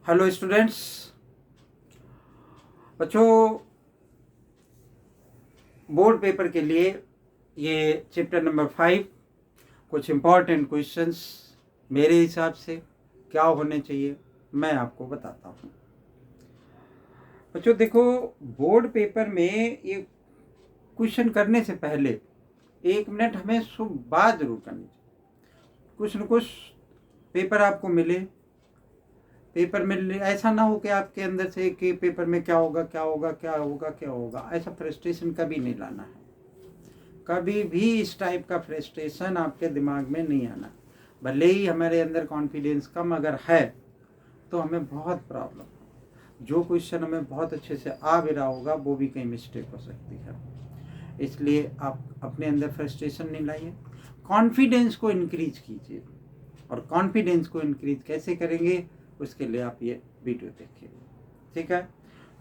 Hello students. बच्चों, board paper के लिए ये चैप्टर नंबर 5 कुछ इम्पॉर्टेंट क्वेश्चंस मेरे हिसाब से क्या होने चाहिए मैं आपको बताता हूँ। बच्चों देखो, बोर्ड पेपर में ये क्वेश्चन करने से पहले 1 मिनट हमें बात जरूर करनी चाहिए। कुछ न कुछ पेपर आपको मिले, पेपर में ऐसा ना हो कि आपके अंदर से कि पेपर में क्या होगा क्या होगा क्या होगा क्या होगा, ऐसा फ्रस्ट्रेशन कभी नहीं लाना है। कभी भी इस टाइप का फ्रस्ट्रेशन आपके दिमाग में नहीं आना। भले ही हमारे अंदर कॉन्फिडेंस कम अगर है तो हमें बहुत प्रॉब्लम। जो क्वेश्चन हमें बहुत अच्छे से आ भी रहा होगा वो भी कहीं मिस्टेक हो सकती है। इसलिए आप अपने अंदर फ्रस्ट्रेशन नहीं लाइए, कॉन्फिडेंस को इंक्रीज कीजिए। और कॉन्फिडेंस को इंक्रीज कैसे करेंगे उसके लिए आप ये वीडियो देखिए, ठीक है।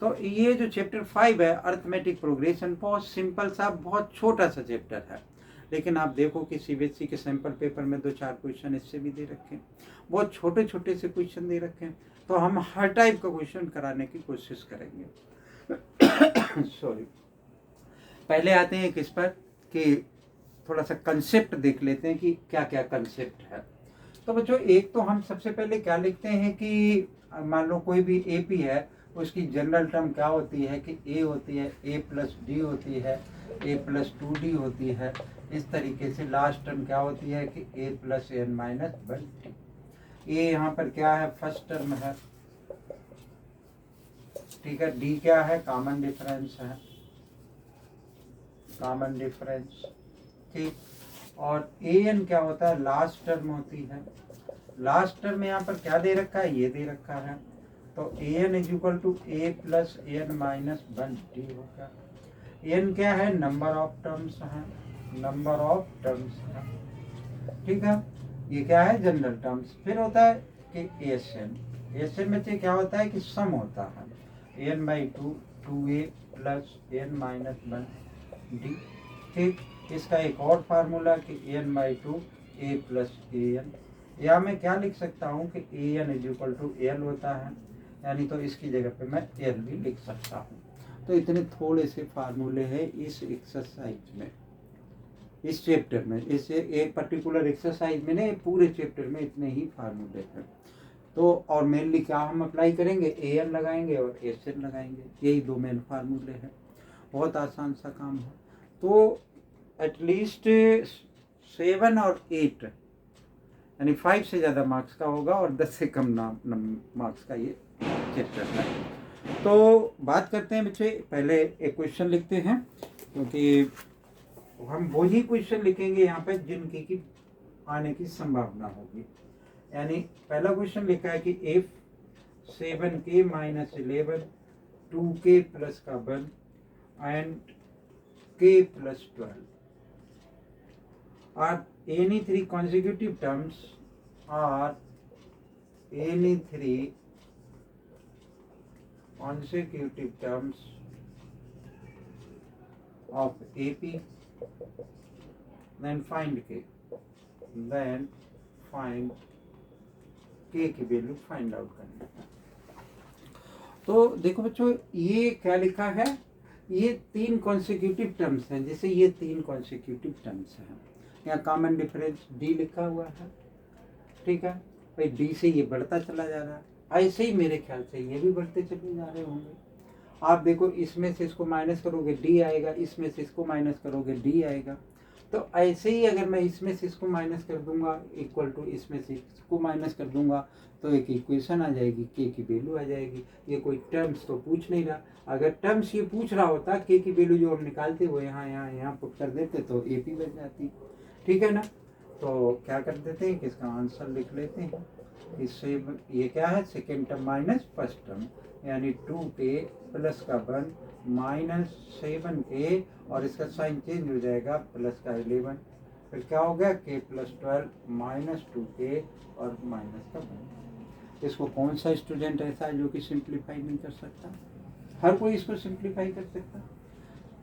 तो ये जो चैप्टर 5 है अर्थमेटिक प्रोग्रेशन, बहुत सिंपल सा बहुत छोटा सा चैप्टर है, लेकिन आप देखो कि सीबीएसई के सैंपल पेपर में 2-4 क्वेश्चन इससे भी दे रखे हैं, बहुत छोटे छोटे से क्वेश्चन दे रखे हैं। तो हम हर टाइप का क्वेश्चन कराने की कोशिश करेंगे। सॉरी, पहले आते हैं किस पर कि थोड़ा सा कंसेप्ट देख लेते हैं कि क्या क्या कंसेप्ट है। तो बच्चों, एक तो हम सबसे पहले क्या लिखते हैं कि मान लो कोई भी एपी है, उसकी जनरल टर्म क्या होती है कि ए होती है, ए प्लस डी होती है, ए प्लस 2d होती है। इस तरीके से लास्ट टर्म क्या होती है कि ए प्लस एन माइनस 1d। ए यहाँ पर क्या है, फर्स्ट टर्म है, ठीक है। डी क्या है, कॉमन डिफरेंस है, कॉमन डिफरेंस, ठीक। और ए एन क्या होता है, लास्ट टर्म होती है। लास्ट टर्म में यहाँ पर क्या दे रखा है, ये दे रखा है। तो a n is equal to a plus n minus 1d होगा। एन क्या है, नंबर ऑफ टर्म्स है, नंबर ऑफ टर्म्स है, ठीक है। ये क्या है, जनरल टर्म्स। फिर होता है कि एस एन, एस एन में से क्या होता है कि सम होता है, n by 2 a plus n minus 1d, ठीक। इसका एक और फार्मूला कि n by 2 a plus a n, या मैं क्या लिख सकता हूँ कि a n is equal to l होता है, यानी तो इसकी जगह पे मैं एल भी लिख सकता हूँ। तो इतने थोड़े से फार्मूले हैं इस एक्सरसाइज में, इस चैप्टर में, इस एक पर्टिकुलर एक्सरसाइज में नहीं, पूरे चैप्टर में इतने ही फार्मूले हैं। तो और मेनली क्या हम अप्लाई करेंगे, ए एन लगाएंगे और एस एन लगाएंगे, यही दो मेन फार्मूले हैं। बहुत आसान सा काम है। तो एटलीस्ट 7 और 8 यानी 5 से ज़्यादा मार्क्स का होगा और 10 से कम मार्क्स का ये चैप्टर है। तो बात करते हैं बच्चे, पहले एक क्वेश्चन लिखते हैं, क्योंकि हम वही क्वेश्चन लिखेंगे यहाँ पे जिनकी की आने की संभावना होगी। यानी पहला क्वेश्चन लिखा है कि if 7k minus 11 2k plus का 1 and k plus 12 are any three consecutive terms of AP, then find k, then find k की वैल्यू फाइंड आउट करनी है। तो देखो बच्चों, ये क्या लिखा है, ये 3 कॉन्सिक्यूटिव टर्म्स हैं। जैसे ये 3 कॉन्सिक्यूटिव टर्म्स हैं, यहाँ कॉमन डिफरेंस डी लिखा हुआ है, ठीक है भाई। डी से ये बढ़ता चला जा रहा है, ऐसे ही मेरे ख्याल से ये भी बढ़ते चले जा रहे होंगे। आप देखो, इसमें से इसको माइनस करोगे डी आएगा, इसमें से इसको माइनस करोगे डी आएगा। तो ऐसे ही अगर मैं इसमें से इसको माइनस कर दूंगा इक्वल टू इसमें से इसको माइनस कर दूंगा तो एक इक्वेशन आ जाएगी, के की वैल्यू आ जाएगी। ये कोई टर्म्स तो पूछ नहीं रहा। अगर टर्म्स ये पूछ रहा होता, के की वैल्यू जो हम निकालते वो यहाँ यहाँ यहाँ पुट कर देते तो एपी बन जाती, ठीक है ना। तो क्या कर देते हैं कि इसका आंसर लिख लेते हैं। इससे ये क्या है, second term minus first term, यानी 2k प्लस का 1 माइनस 7k, और इसका साइन चेंज हो जाएगा, प्लस का 11, फिर क्या हो गया k प्लस 12 माइनस 2k और माइनस का 1। इसको कौन सा स्टूडेंट ऐसा है जो कि सिंप्लीफाई नहीं कर सकता? हर कोई इसको सिंप्लीफाई कर सकता।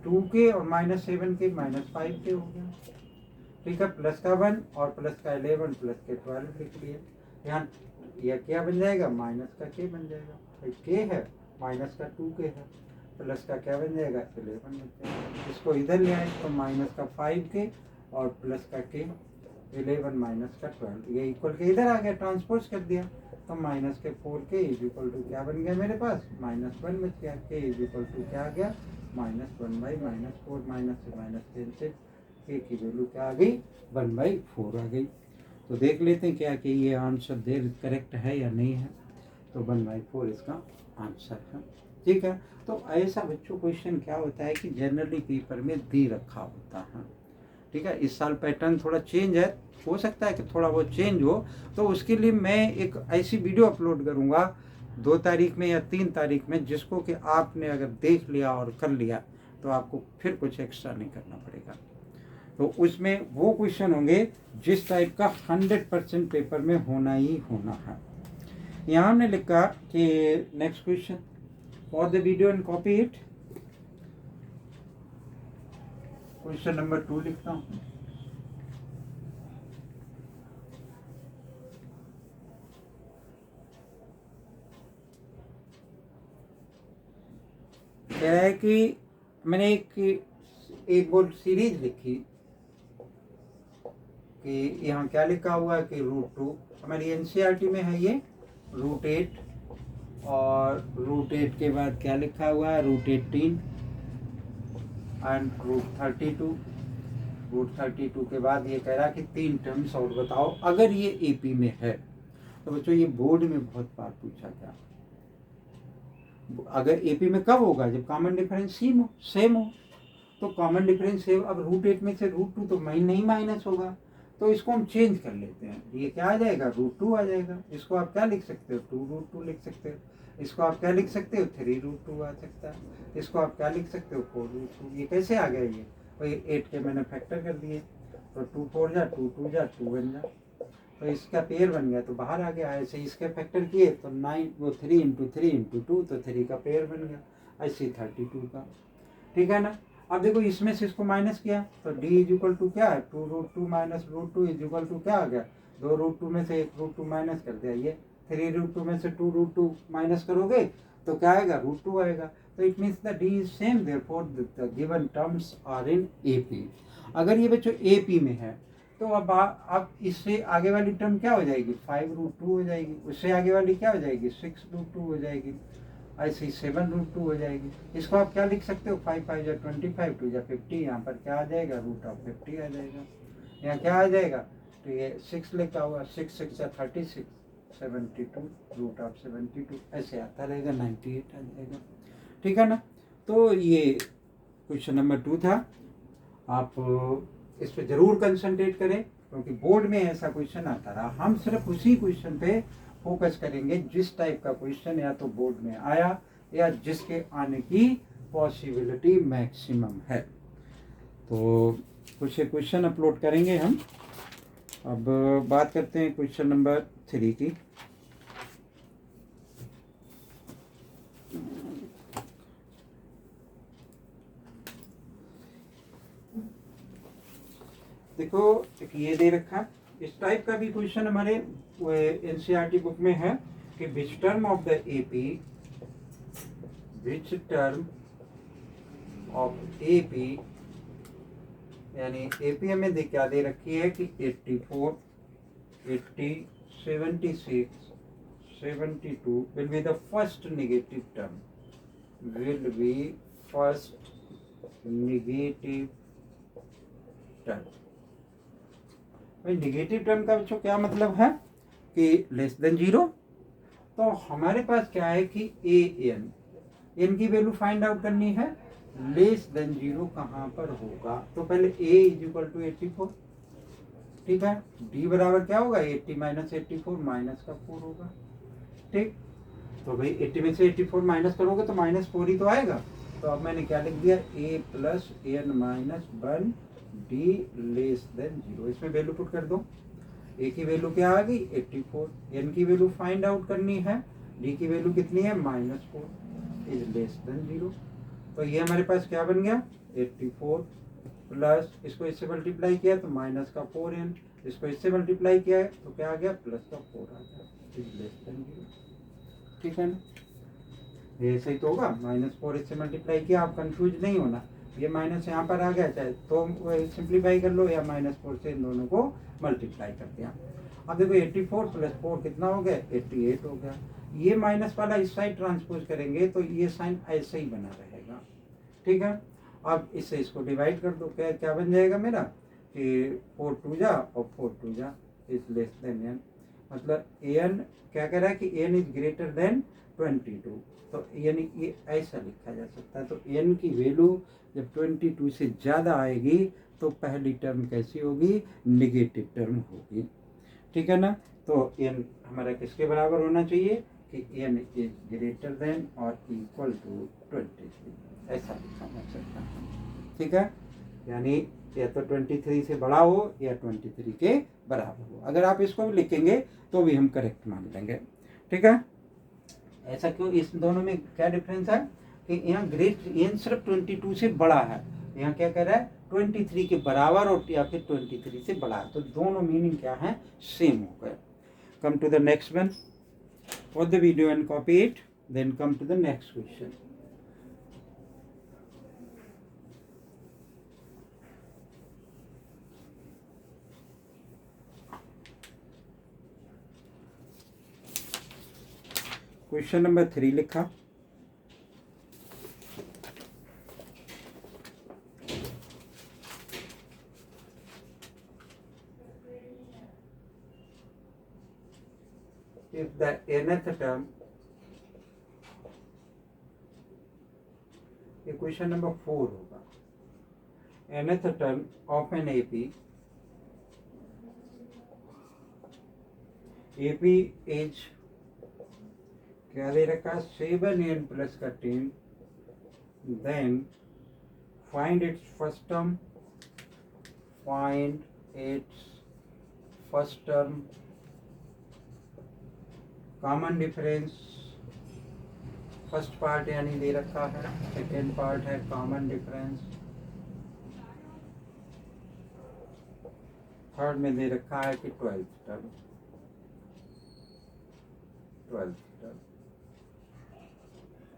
2k और माइनस 7k माइनस 5k हो गया, ठीक है। प्लस का 1 और प्लस का 11 प्लस के 12 लिख लिया। यहाँ यह क्या बन जाएगा, माइनस का के बन जाएगा। भाई के है, माइनस का 2 के है, प्लस का क्या बन जाएगा, 11 बन जाएगा। इसको इधर ले आए तो माइनस का 5 के और प्लस का के 11 माइनस का 12, ये इक्वल के इधर आ गया, ट्रांसपोज कर दिया तो माइनस के 4 के इज इक्वल टू क्या बन गया मेरे पास, -1 बच गया। के इज इक्वल टू क्या आ गया, -1/-4, माइनस से माइनस कैंसिल, के की वैल्यू क्या आ गई, 1/4 आ गई। तो देख लेते हैं क्या कि ये आंसर देर करेक्ट है या नहीं है। तो 1/4 इसका आंसर है। ठीक है, तो ऐसा बच्चों क्वेश्चन क्या होता है कि जनरली पेपर में दे रखा होता है। ठीक है, इस साल पैटर्न थोड़ा चेंज है, हो सकता है कि थोड़ा वो चेंज हो, तो उसके लिए मैं एक ऐसी वीडियो अपलोड करूँगा 2 तारीख में या 3 तारीख में, जिसको कि आपने अगर देख लिया और कर लिया तो आपको फिर कुछ एक्स्ट्रा नहीं करना पड़ेगा। तो उसमें वो क्वेश्चन होंगे जिस टाइप का 100% पेपर में होना ही होना है। यहाँ हमने लिखा कि next question for the video and copy it. Question number 2 लिखता हूँ। कह रहा है कि मैंने एक बोर्ड सीरीज लिखी कि यहाँ क्या लिखा हुआ है कि √2 हमारी एनसीईआरटी में है, ये √8 और √8 के बाद क्या लिखा हुआ है, √18 एंड √32। √32 के बाद ये कह रहा है कि 3 टर्म्स और बताओ अगर ये एपी में है। तो बच्चों ये बोर्ड में बहुत बार पूछा गया, अगर एपी में कब होगा, जब कॉमन डिफरेंस सेम हो। तो कॉमन डिफरेंस सेम, अब √8 में से √2 तो नहीं माइनस होगा, तो इसको हम चेंज कर लेते हैं। ये क्या आ जाएगा, √2 आ जाएगा। इसको आप क्या लिख सकते हो, 2√2 लिख सकते हो। इसको आप क्या लिख सकते हो, 3√2 आ सकता है। इसको आप क्या लिख सकते हो, 4√2। ये कैसे आ गया, ये वही 8 के मैंने फैक्टर कर दिए, तो 2 4 जा 2 2 जा 2 बन जा, तो इसका पेयर बन गया तो बाहर आ गया। ऐसे इसके फैक्टर किए तो 9 वो 3 × 3 × 2 तो 3 का पेयर बन गया, ऐसे 32 का। ठीक है ना। अब देखो इसमें से इसको माइनस किया तो d इज इक्वल टू क्या है, 2√2 माइनस √2 इज इक्वल टू क्या आ गया, 2√2 में से 1√2 माइनस कर दिया, ये 3√2 में से 2√2 माइनस करोगे तो क्या आएगा, √2 आएगा। तो it means the d is same, therefore the given terms are in AP. अगर ये बच्चों एपी में है तो अब इससे आगे वाली टर्म क्या हो जाएगी, 5√2 हो जाएगी। उससे आगे वाली क्या हो जाएगी, 6√2 हो जाएगी। ऐसे ही 7√2 हो जाएगी। इसको आप क्या लिख सकते हो, 5 5 या 25 2 या 50, यहाँ पर क्या आ जाएगा, √50 आ जाएगा। यहाँ क्या आ जाएगा, तो ये 6 लिखा हुआ, 6 6 या 36, 72 √72 ऐसे आता रहेगा, 98 आ जाएगा। ठीक है ना। तो ये क्वेश्चन नंबर 2 था। आप इस पर जरूर कंसंट्रेट करें, क्योंकि बोर्ड में ऐसा क्वेश्चन आता रहा। हम सिर्फ उसी क्वेश्चन पे फोकस करेंगे जिस टाइप का क्वेश्चन या तो बोर्ड में आया या जिसके आने की पॉसिबिलिटी मैक्सिमम है। तो कुछ क्वेश्चन अपलोड करेंगे हम। अब बात करते हैं क्वेश्चन नंबर 3 की। देखो एक ये दे रखा, इस टाइप का भी क्वेश्चन हमारे एनसीईआरटी बुक में है कि which term of the AP, which term of AP, यानी एपी हमें क्या दे रखी है कि 84 80 76 72 will be the first negative term, will be first negative term। भाई निगेटिव टर्म का बच्चों क्या मतलब है कि लेस देन 0। तो हमारे पास क्या है कि एन की वैल्यू फाइंड आउट करनी है, लेस देन 0 कहाँ पर होगा। तो पहले a इज इक्वल टू 84, ठीक है। d बराबर क्या होगा, 80 माइनस 84 माइनस का 4 होगा। ठीक, तो भाई 80 में से 84 माइनस करोगे तो -4 ही तो आएगा। तो अब मैंने क्या लिख दिया, a plus n minus 1 d less than 0। इसमें वैल्यू पुट कर दो। a की वैल्यू क्या आ गई, 84। n की वैल्यू फाइंड आउट करनी है, d की वैल्यू कितनी है, -4 इज लेस देन 0। तो ये हमारे पास क्या बन गया, 84 प्लस इसको इससे मल्टीप्लाई किया तो माइनस का 4n, इसको इससे मल्टीप्लाई किया है तो क्या आ गया, प्लस का 4 आ गया। Is less than 0। ठीक है ना, ये सही तो होगा। -4 इससे मल्टीप्लाई किया, आप कंफ्यूज नहीं होना, ये माइनस यहाँ पर आ गया, चाहे तो सिंप्लीफाई कर लो या -4 से इन दोनों को मल्टीप्लाई कर दिया। अब देखो 84 + 4 कितना हो गया, 88 हो गया। ये माइनस वाला इस साइड ट्रांसपोज करेंगे तो ये साइन ऐसे ही बना रहेगा। ठीक है, अब इससे इसको डिवाइड कर दो, क्या क्या बन जाएगा मेरा कि 4 2 जा और 4 2 जा इज लेस देन n, मतलब an क्या कह रहा है कि n इज ग्रेटर देन 22, तो यानी ये ऐसा लिखा जा सकता है। तो n की वैल्यू जब 22 से ज़्यादा आएगी तो पहली टर्म कैसी होगी, निगेटिव टर्म होगी। ठीक है ना, तो n हमारा किसके बराबर होना चाहिए कि n इज ग्रेटर देन और इक्वल टू 23, ऐसा लिखा जा सकता है। ठीक है, यानी या तो 23 से बड़ा हो या 23 के बराबर हो। अगर आप इसको भी लिखेंगे तो भी हम करेक्ट मान लेंगे। ठीक है, ऐसा क्यों, इस दोनों में क्या डिफरेंस है कि यहाँ n सिर्फ 22 से बड़ा है, यहाँ क्या कह रहा है 23 के बराबर और या फिर 23 से बड़ा है, तो दोनों मीनिंग क्या है, सेम हो गए। Come to the next one, pause the video and copy it, then come to the next question. Question number 3 लिखा, if the nth term, ये क्वेश्चन नंबर 4 होगा, nth term of an AP is क्या दे रखा, 7n plus का 10, then find its first term, common difference, first part यानी दे रखा है, second part है कॉमन डिफरेंस, थर्ड में दे रखा है कि 12th टर्म।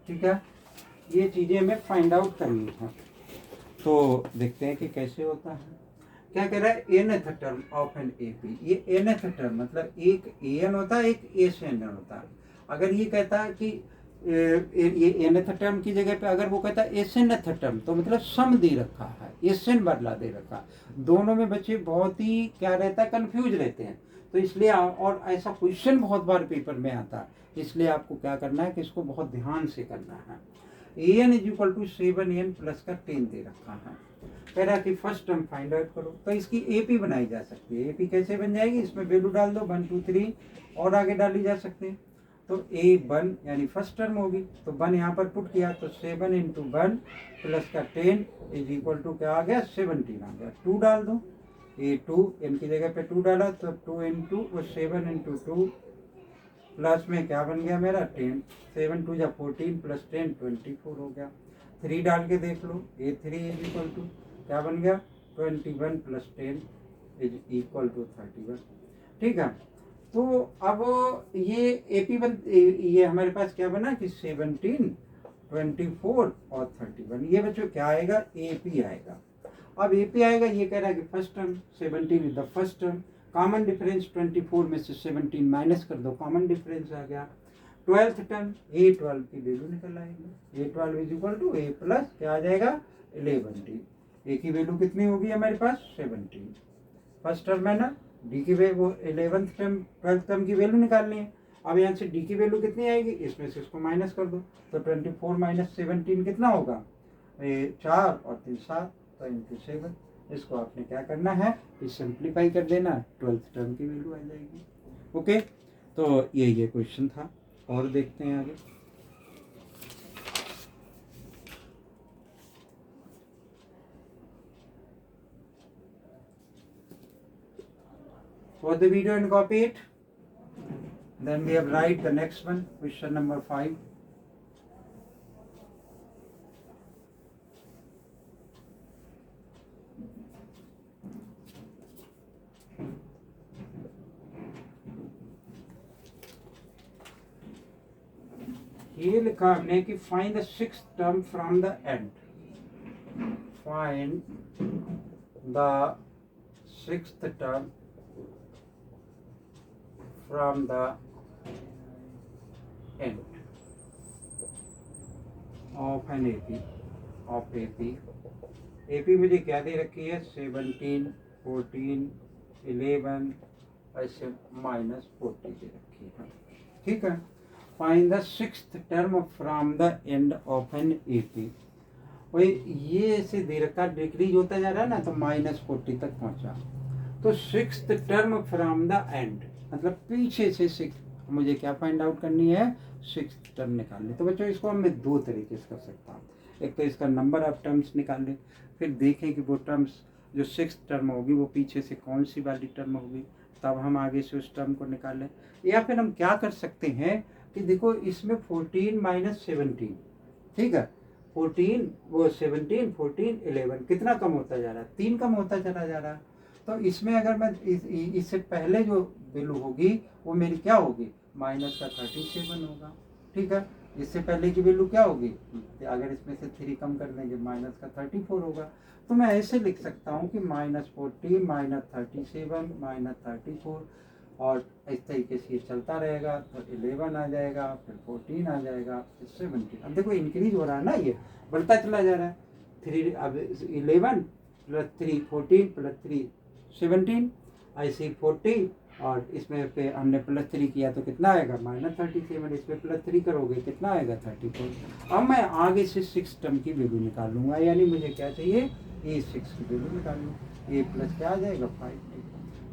ठीक है, ये चीजें हमें फाइंड आउट करनी है, तो देखते हैं कि कैसे होता है। क्या कह रहा है, nth term of an AP, ये nth टर्म मतलब एक an होता है, एक एन होता है। अगर ये कहता है कि ये nth टर्म की जगह पे अगर वो कहता है एसएनथ टर्म, तो मतलब सम दे रखा है, एसएन बदला दे रखा है। दोनों में बच्चे बहुत ही क्या रहता है, कंफ्यूज रहते हैं, तो इसलिए और ऐसा क्वेश्चन बहुत बार पेपर में आता है, इसलिए आपको क्या करना है कि इसको बहुत ध्यान से करना है। an is equal to 7n plus का 10 दे रखा है, कह रहा है कि फर्स्ट टर्म फाइंड आउट करो, तो इसकी एपी बनाई जा सकती है। एपी कैसे बन जाएगी, इसमें वैल्यू डाल दो 1 2 3 और आगे डाली जा सकती है, तो a1 यानी फर्स्ट टर्म होगी, तो 1 यहाँ पर पुट किया तो 7 इंटू 1 प्लस का 10 इज इक्वल टू क्या आ गया, 17 आ गया। 2 डाल दो, a2 इनकी जगह पे 2 डाला तो 2 इंटू 7 इंटू 2 प्लस में क्या बन गया मेरा 10, 7 2 जा 14 प्लस 10 24 हो गया। 3 डाल के देख लो, a3 इज इक्वल टू क्या बन गया 21 प्लस 10 इज इक्वल टू 31। ठीक है, तो अब ये एपी ये हमारे पास क्या बना कि 17 24 और 31, ये बच्चों क्या आएगा, एपी आएगा। अब एपी आएगा, ये कह रहा है कि first term 17 is the first term, common difference 24 में से 17 माइनस कर दो, कॉमन डिफरेंस आ गया। 12th टर्म a12 की वैल्यू निकल आएगी, a12 is equal to a plus क्या आ जाएगा 11t। a की वैल्यू कितनी होगी हमारे पास 17, फर्स्ट टर्म है ना, डी की value 11th term 12th term की वैल्यू निकालनी है। अब यहाँ से डी की वैल्यू कितनी आएगी, इसमें से इसको माइनस कर दो, तो 24 माइनस 17 कितना होगा, 4 और 3 7, तो इंटू 7। इसको आपने क्या करना है कि सिंप्लीफाई कर देना, 12th टर्म की वैल्यू आ जाएगी। ओके, तो ये क्वेश्चन था, और देखते हैं आगे। Pause the video and copy it. Then we have write the next one, question number 5. ये लिखा हमने कि find the sixth term from the end, find the sixth term from the end of an AP, of AP. AP मुझे क्या दे रखी है, 17, 14, 11 ऐसे -40 दे रखी है, ठीक है। Find the sixth term from the end of an AP. वही ये ऐसे दे रखा, डिक्रीज होता जा रहा है ना, तो -40 तक पहुंचा। तो sixth term from the end मतलब पीछे से सिक्स मुझे क्या फाइंड आउट करनी है, सिक्स्थ टर्म निकालनी। तो बच्चों इसको हम मैं दो तरीके से कर सकता हूँ। एक तो इसका नंबर ऑफ टर्म्स निकाल लें, फिर देखें कि वो टर्म्स जो सिक्स्थ टर्म होगी वो पीछे से कौन सी वाली टर्म होगी, तब हम आगे से उस टर्म को निकालें। या फिर हम क्या कर सकते हैं कि देखो इसमें 14 - 17, ठीक है, 14 वो 17, 14, 11 कितना कम होता जा रहा है, 3 कम होता चला जा रहा है। तो इसमें अगर मैं इससे पहले जो वैल्यू होगी वो मेरी क्या होगी, -37 होगा, ठीक है। इससे पहले की वैल्यू क्या होगी, अगर इसमें से 3 कम कर देंगे -34 होगा। तो मैं ऐसे लिख सकता हूँ कि -40 -37 -34, और इस तरीके से ये चलता रहेगा। तो 11 आ जाएगा, फिर 14 आ जाएगा, फिर 17। अब देखो इंक्रीज हो रहा है ना, ये बढ़ता चला जा रहा है। 3 अब 11 + 3 14 + 3 17, ऐसे 40, और इसमें पे हमने +3 किया तो कितना आएगा, -37। इसमें +3 करोगे कितना आएगा, 34। अब मैं आगे से 6 टर्म की वैल्यू निकाल लूँगा, यानी मुझे क्या चाहिए, A6 की वैल्यू निकाल लूँ। A प्लस क्या आ जाएगा, 5,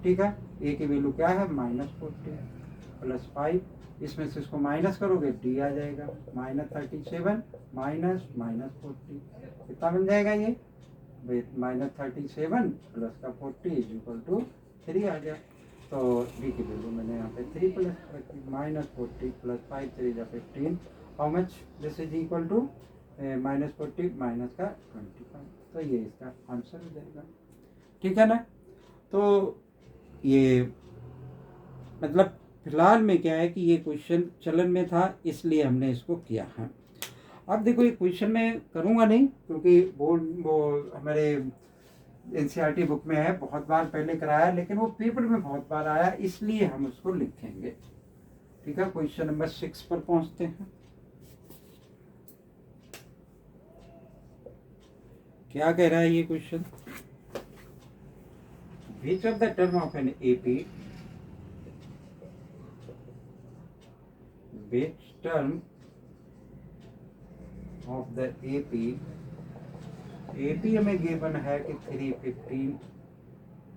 ठीक है। A की वैल्यू क्या है, -40 + 5, इसमें से इसको माइनस करोगे D आ जाएगा, -37 -40 कितना बन जाएगा ये, -37 प्लस का 40 = 3 आ गया। तो D की वैल्यू मैंने यहाँ पे 3 प्लस रखी, -40 + 5 3 = 15, how much, this is equal to -40 minus का 25। तो ये इसका आंसर हो जाएगा, ठीक है ना। तो ये मतलब फिलहाल में क्या है कि ये क्वेश्चन चलन में था, इसलिए हमने इसको किया है। अब देखो ये क्वेश्चन में करूँगा नहीं, क्योंकि बोर्ड वो हमारे एनसीईआरटी बुक में है, बहुत बार पहले कराया, लेकिन वो पेपर में बहुत बार आया, इसलिए हम उसको लिखेंगे, ठीक है। क्वेश्चन नंबर 6 पर पहुंचते हैं। क्या कह रहा है ये question, which of the term of an AP, which term of the AP, AP हमें गिवन है कि 3, 15,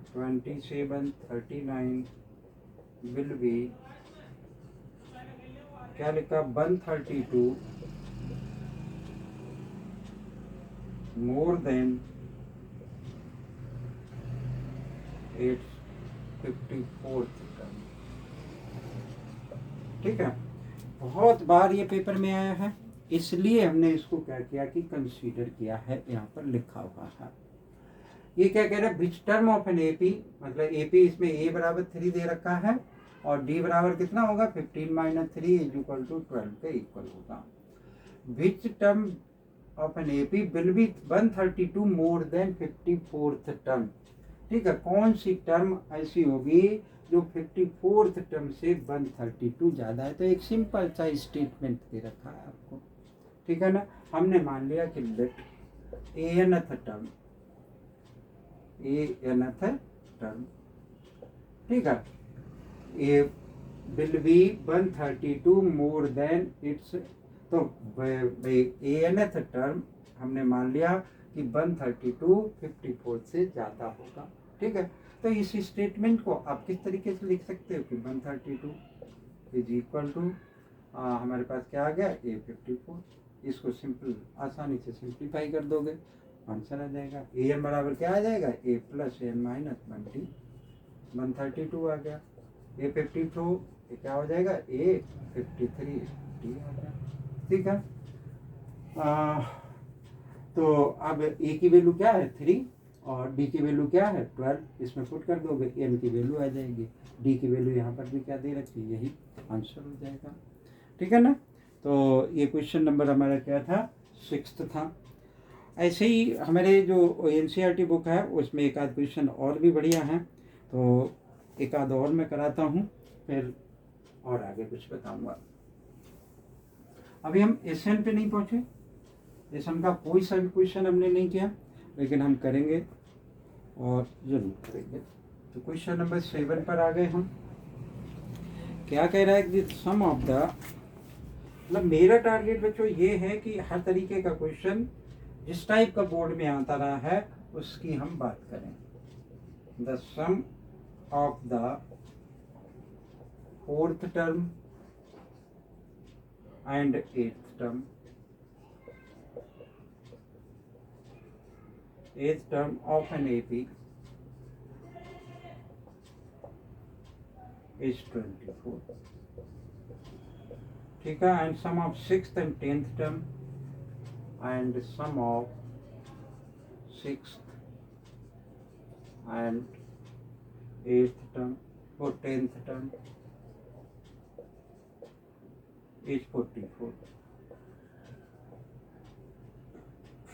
27, 39 विल बी, क्या लिखा, 132 more than it's 54th term, ठीक है। बहुत बार ये पेपर में आया है, इसलिए हमने इसको क्या किया कि कंसीडर किया है, यहाँ पर लिखा हुआ है। ये क्या कह रहा है, which term of an AP, मतलब एपी इसमें A = 3 दे रखा है, और D बराबर कितना होगा, 15 - 3 = 12 के इक्वल होगा। Which term of an AP will be 132 more then 54th term, ठीक है। कौन सी टर्म ऐसी होगी जो 54th टर्म से 132 ज़्यादा है। तो एक सिंपल सा स्टेटमेंट दे रखा है आपको, ठीक है ना। हमने मान लिया कि let ANth term, ANth term, ठीक है, a will be 132 more than it's, तो ANth टर्म हमने मान लिया कि 132 54 से ज़्यादा होगा, ठीक है। तो इस स्टेटमेंट को आप किस तरीके से लिख सकते हो कि 132 = हमारे पास क्या आ गया, A54, इसको सिंपल आसानी से सिंप्लीफाई कर दोगे, आंसर आ जाएगा। AN बराबर क्या आ जाएगा, A + N - 20, 132 आ गया। A54 ये क्या हो जाएगा, A53 D आ गया, ठीक है। तो अब A की वैल्यू क्या है, 3, और D की वैल्यू क्या है, 12, इसमें पुट कर दोगे, N की वैल्यू आ जाएगी, D की वैल्यू यहाँ पर भी क्या दे रखी है, यही आंसर हो जाएगा, ठीक है ना। तो ये क्वेश्चन नंबर हमारा क्या था, 6 था। ऐसे ही हमारे जो एनसीईआरटी बुक है उसमें एक आध क्वेश्चन और भी बढ़िया हैं, तो एक आध और मैं कराता हूँ, फिर और आगे कुछ बताऊँगा। अभी हम एसएन पे नहीं पहुँचे, एसएन का कोई सा भी क्वेश्चन हमने नहीं किया, लेकिन हम करेंगे और जरूर करेंगे। तो क्वेश्चन नंबर 7 पर आ गए हम। क्या कह रहा है कि सम ऑफ द, मतलब मेरा टारगेट बच्चों ये है कि हर तरीके का क्वेश्चन जिस टाइप का बोर्ड में आता रहा है उसकी हम बात करें। The sum of the 4th term and 8th term, 8th term of an AP is 24, ठीक है, and sum of 6th and 10th term and sum of 6th and 8th term or 10th term is 44.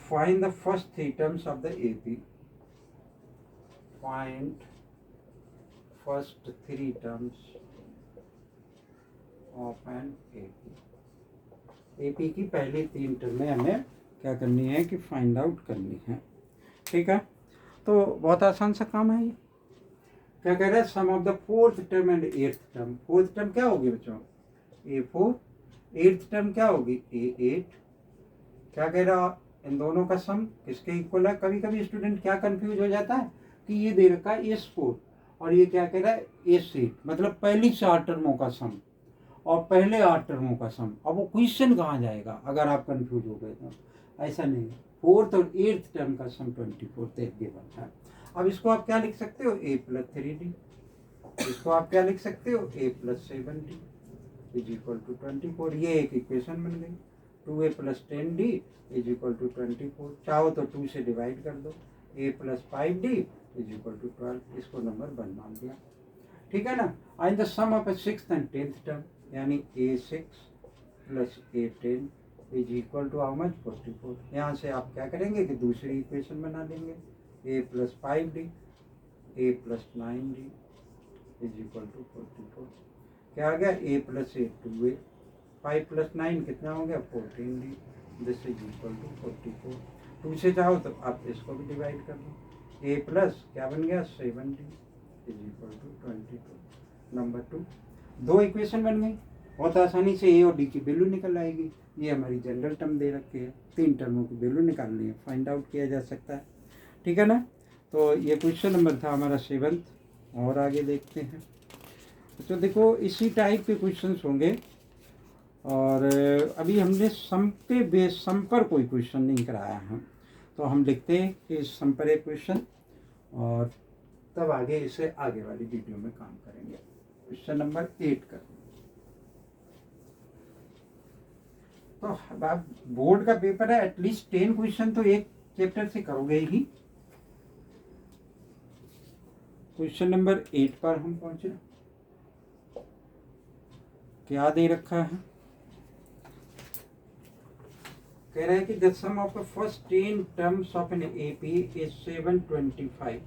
Find the first 3 terms of the AP. Find first 3 terms of an AP. AP की पहली 3 टर्में हमें क्या करनी है कि find out करनी है, ठीक है। तो बहुत आसान सा काम है ये। क्या कह रहा है, sum of the 4th term and 8th term. 4th term क्या होगी बच्चों, A4, 8th टर्म क्या होगी, A8। क्या कह रहा, इन दोनों का सम किसके इक्वल है। कभी कभी स्टूडेंट क्या कंफ्यूज हो जाता है कि ये दे रखा है S4 और ये क्या कह रहा है S8, मतलब पहली 4 टर्मों का सम और पहले 8 टर्मों का सम। अब वो क्वेश्चन कहाँ जाएगा अगर आप कंफ्यूज हो गए तो। ऐसा नहीं है, 4th और 8th टर्म का सम 24 गिवन है। अब इसको आप क्या लिख सकते हो, A + 3D। इसको आप क्या लिख सकते हो, A + 7D is equal to 24। ये एक इक्वेशन बन गई। 2A + 10D is equal to 24। चाहो तो 2 से डिवाइड कर दो। A + 5D is equal to 12। इसको नंबर 1 मान दिया, ठीक है ना। And the sum of 6th and 10th term, यानी A6 + A10 is equal to how much, 44। यहाँ से आप क्या करेंगे कि दूसरी इक्वेशन बना देंगे। A + 5D, A + 9D is equal to 44। क्या आ गया, A + A 2A, 5 + 9 कितना हो गया, 14D, this is equal to 44। 2 से चाहो तो आप इसको भी डिवाइड कर दो। A प्लस क्या बन गया, 7D is equal to 22। Number 2, 2 equation बन गई। बहुत आसानी से A और D की वैल्यू निकल आएगी। ये हमारी जनरल टर्म दे रखी है, 3 टर्मों की वैल्यू निकालनी है, फाइंड आउट किया जा सकता है, ठीक है ना। तो ये क्वेश्चन नंबर था हमारा 7th। और आगे देखते हैं। तो देखो इसी टाइप के क्वेश्चंस होंगे। और अभी हमने सम पे बेस, सम पर कोई क्वेश्चन नहीं कराया है, तो हम लिखते हैं कि सम पर एक क्वेश्चन और तब आगे इसे आगे वाली वीडियो में काम करेंगे। क्वेश्चन नंबर 8 का। तो अब बोर्ड का पेपर है, एटलीस्ट 10 क्वेश्चन तो एक चैप्टर से करोगे ही। क्वेश्चन नंबर 8 पर हम पहुंचे। क्या दे रखा है, कह रहा है कि the sum of the first 10 terms of N AP is 725।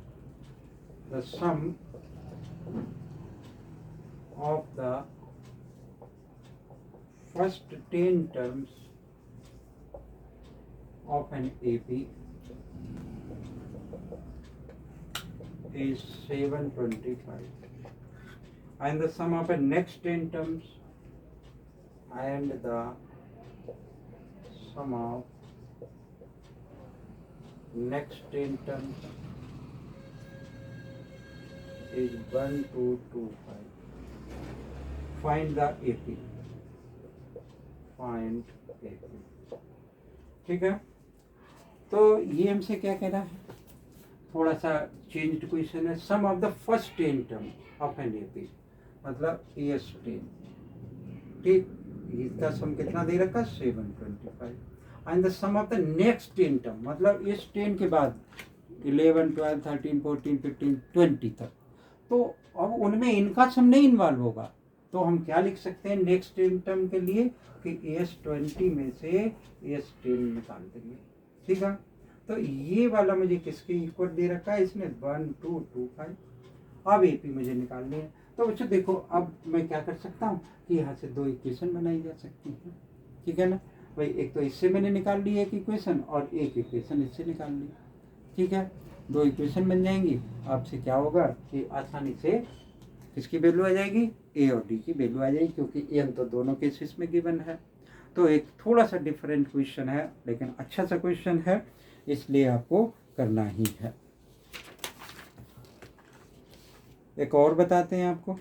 The sum of the first 10 terms of an AP is 725, and the sum of the next 10 terms and the sum of next 10 terms is 1225. Find the AP. Find AP, ठीक है। तो ये हमसे क्या कह रहा है, थोड़ा सा चेंज्ड क्वेश्चन है। Sum of the first 10 term of N AP, मतलब AS10, ठीक। इसका सम कितना दे रखा, 725। And the sum of the next 10 term, मतलब इस 10 के बाद 11, 12, 13, 14, 15, 20 तक। तो अब उनमें इनका सम नहीं इन्वॉल्व होगा, तो हम क्या लिख सकते हैं नेक्स्ट टर्म के लिए कि S20 में से S10 निकाल देंगे। ठीक है, तो ये वाला मुझे किसके इक्वल दे रखा है, इसने 1 2 2 5। अब AP मुझे निकालनी है। तो बच्चों देखो, अब मैं क्या कर सकता हूँ कि यहाँ से दो इक्वेशन बनाई जा सकती है। ठीक है ना भाई, एक तो इससे मैंने निकाल ली एक इक्वेशन और एक इक्वेशन इससे निकाल ली। ठीक है, दो इक्वेशन बन जाएंगी। आपसे क्या होगा कि आसानी से किसकी वैल्यू आ जाएगी, A और D की वैल्यू आ जाएगी, क्योंकि n तो दोनों केसेस में गिवन है। तो एक थोड़ा सा डिफरेंट क्वेश्चन है, लेकिन अच्छा सा क्वेश्चन है, इसलिए आपको करना ही है। एक और बताते हैं आपको।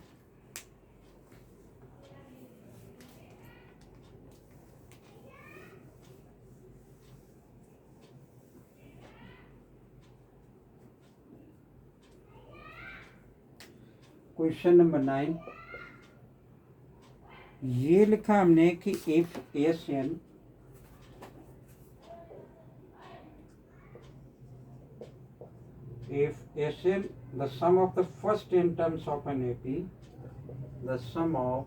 क्वेश्चन नंबर 9, ये लिखा हमने कि if Sn the sum of the first n terms of an AP, the sum of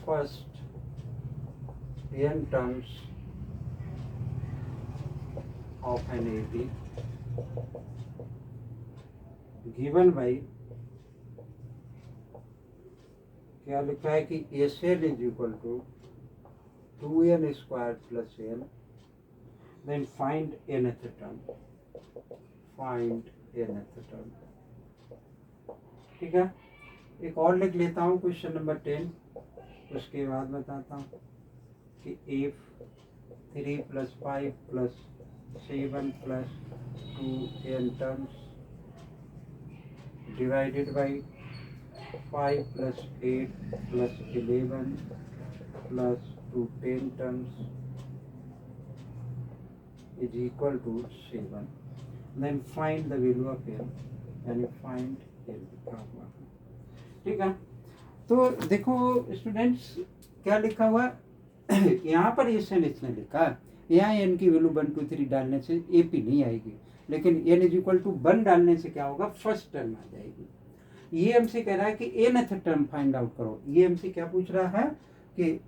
first n terms of an AP given by, क्या लिखा है कि Sn is equal to 2n square plus n, then find nth term, find nth term। ठीक है, एक और लिख लेता हूँ क्वेश्चन नंबर 10, उसके बाद बताता हूँ कि if 3 + 5 + 7 + 2n terms divided by 5 + 8 + 11 + 2 10 terms is equal to 7, then find the value of n, यानी find n लिखा हुआ है। ठीक है, तो देखो स्टूडेंट्स क्या लिखा हुआ यहाँ पर Sn इसने लिखा है, यहाँ n की वैल्यू 1 2 3 डालने से AP नहीं आएगी, लेकिन n = 1 डालने से क्या होगा, फर्स्ट टर्म आ जाएगी। ये हमसे कह रहा है कि nth टर्म फाइंड आउट करो। ये हमसे क्या पूछ रहा है कि,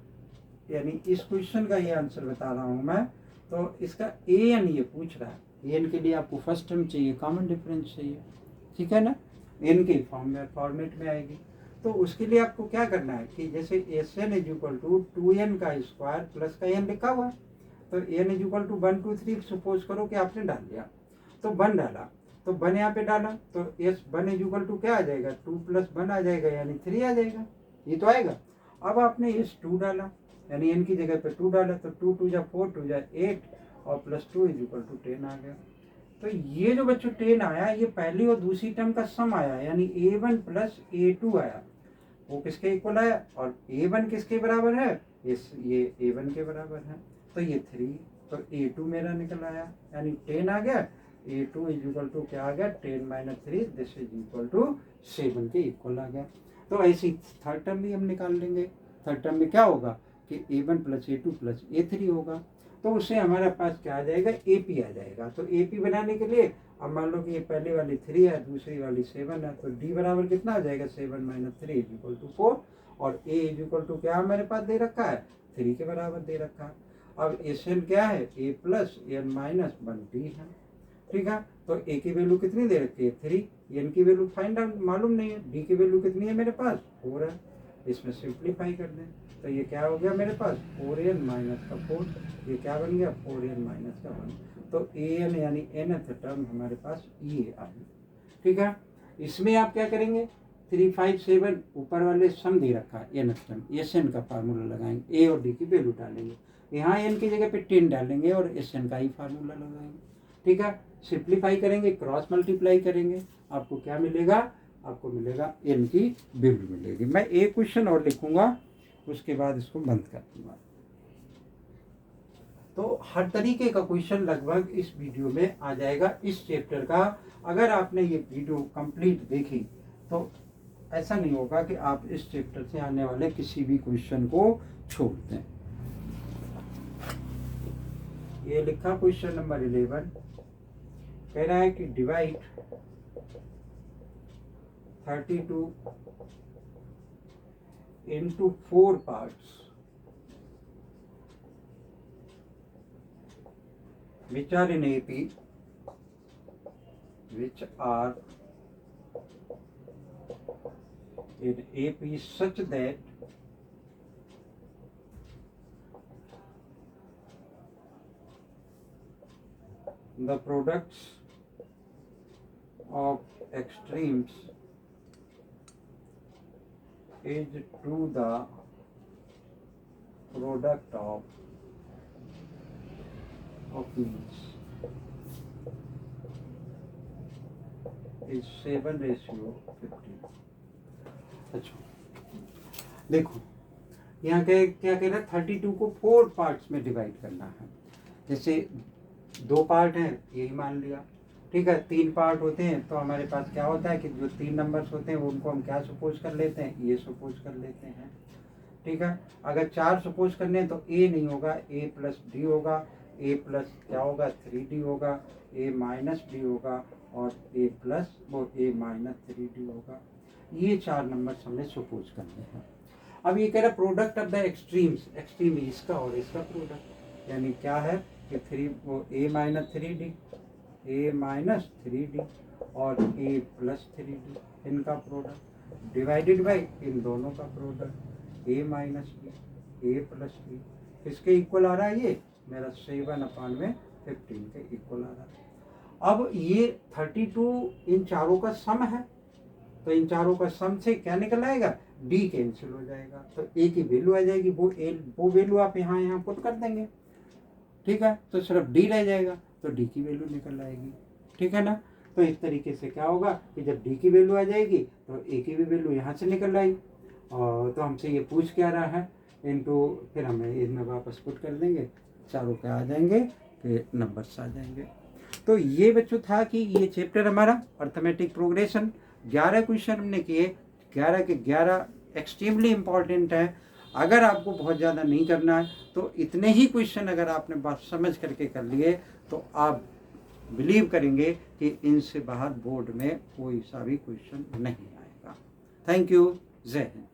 यानी इस क्वेश्चन का ये आंसर बता रहा हूँ मैं, तो इसका an ये पूछ रहा है। an के लिए आपको फर्स्ट टर्म चाहिए, कॉमन डिफरेंस चाहिए। ठीक है ना, n के फॉर्मेट में आएगी। तो उसके लिए आपको क्या करना है कि जैसे Sn = 2n का स्क्वायर प्लस का n लिखा हुआ है, तो n = 1 2 3 सपोज करो कि आपने डाल दिया, तो 1 डाला, तो 1 यहाँ पे डाला, तो S1 = क्या आ जाएगा, 2 + 1 आ जाएगा, यानी 3 आ जाएगा। ये तो आएगा। अब आपने S2 डाला, यानी n की जगह पे 2 डाला, तो 2 2 जा 4 2 जा 8 और +2 = 10 आ गया। तो ये जो बच्चों 10 आया, ये पहली और दूसरी टर्म का सम आया, यानी A1 + A2 आया। वो किसके इक्वल आया, और A1 किसके बराबर है, ये A1 के बराबर है, तो ये 3, तो A2 मेरा निकल आया, यानी 10 आ गया। A2 = क्या आ गया, 10 - 3, दिस = 7 के इक्वल आ गया। तो ऐसी थर्ड टर्म भी हम निकाल लेंगे। थर्ड टर्म में क्या होगा कि A1 + A2 + A3 होगा, तो उससे हमारे पास क्या आ जाएगा, AP आ जाएगा। तो AP बनाने के लिए अब मान लो कि ये पहली वाली 3 है, दूसरी वाली 7 है, तो D बराबर कितना आ जाएगा, 7 - 3 = 4, और A = क्या हमारे पास दे रखा है, 3 के बराबर दे रखा है। अब Sn क्या है, A + n - 1D है। ठीक है, तो A की वैल्यू कितनी दे रखी है, 3, n की वैल्यू फाइंड आउट मालूम नहीं है, D की वैल्यू कितनी है मेरे पास, 4 है। इसमें सिंप्लीफाई कर दें, तो ये क्या हो गया मेरे पास, 4n - 4, ये क्या बन गया, 4n - 1। तो an यानी nth टर्म हमारे पास ये आ गई। ठीक है, इसमें आप क्या करेंगे, 3 5 7 ऊपर वाले सम दे रखा है nth टर्म, Sn का फार्मूला लगाएंगे, A और D की वैल्यू डालेंगे, यहाँ n की जगह पे 10 डालेंगे और Sn का ही फार्मूला लगाएंगे। ठीक है, सिंप्लीफाई करेंगे, क्रॉस मल्टीप्लाई करेंगे, आपको क्या मिलेगा, आपको मिलेगा n की वैल्यू मिलेगी। मैं एक क्वेश्चन और लिखूंगा, उसके बाद इसको बंद कर दूंगा। तो हर तरीके का क्वेश्चन लगभग इस वीडियो में आ जाएगा इस चैप्टर का। अगर आपने ये वीडियो कंप्लीट देखी तो ऐसा नहीं होगा कि आप इस चैप्टर से आने वाले किसी भी क्वेश्चन को छोड़ दें। ये लिखा क्वेश्चन नंबर 11, कह रहा है कि divide 32 into 4 parts, which are in AP, which are in AP such that the products of extremes is to the product of means is 7:15। अच्छा देखो यहाँ क्या क्या कह रहा है, 32 को 4 पार्ट्स में डिवाइड करना है। जैसे 2 पार्ट हैं यही मान लिया, ठीक है। 3 पार्ट होते हैं तो हमारे पास क्या होता है कि जो 3 नंबर्स होते हैं उनको हम क्या सपोज कर लेते हैं, ये सपोज कर लेते हैं, ठीक है। अगर 4 सपोज करने हैं तो ए नहीं होगा, ए प्लस डी होगा, ए प्लस क्या होगा 3D होगा, ए माइनस डी होगा और ए प्लस वो ए माइनस 3D होगा। ये 4 नंबर्स हमने सपोज करने हैं। अब ये कह रहा product of the extremes, extreme इसका और इसका प्रोडक्ट, यानी क्या है कि 3 वो ए माइनस 3D, ए माइनस 3D और ए प्लस 3D, इनका प्रोडक्ट डिवाइडेड बाई इन दोनों का product A minus B, A plus B, किसके इक्वल आ रहा है, ये मेरा 7/15 के इक्वल आ रहा है। अब ये 32 इन चारों का सम है, तो इन चारों का सम से क्या निकल आएगा, डी कैंसिल हो जाएगा, तो ए की वैल्यू आ जाएगी, वो वैल्यू आप यहाँ पुट कर देंगे, ठीक है। तो सिर्फ डी रह जाएगा, तो डी की वैल्यू निकल आएगी, ठीक है ना। तो इस तरीके से क्या होगा कि जब डी की वैल्यू आ जाएगी तो ए की भी वैल्यू यहाँ से निकल आएगी, और तो हमसे ये पूछ क्या रहा है इनटू, फिर हमें इसमें वापस पुट कर देंगे, चारों के आ जाएंगे, फिर नंबर्स आ जाएंगे। तो ये बच्चों था कि ये चैप्टर हमारा अर्थमेटिक प्रोग्रेशन 11 क्वेश्चन हमने किए, 11 के 11 एक्सट्रीमली इम्पॉर्टेंट है। अगर आपको बहुत ज़्यादा नहीं करना है तो इतने ही क्वेश्चन अगर आपने बात समझ करके कर लिए तो आप बिलीव करेंगे कि इनसे बाहर बोर्ड में कोई सा भी क्वेश्चन नहीं आएगा। थैंक यू, जय हिंद।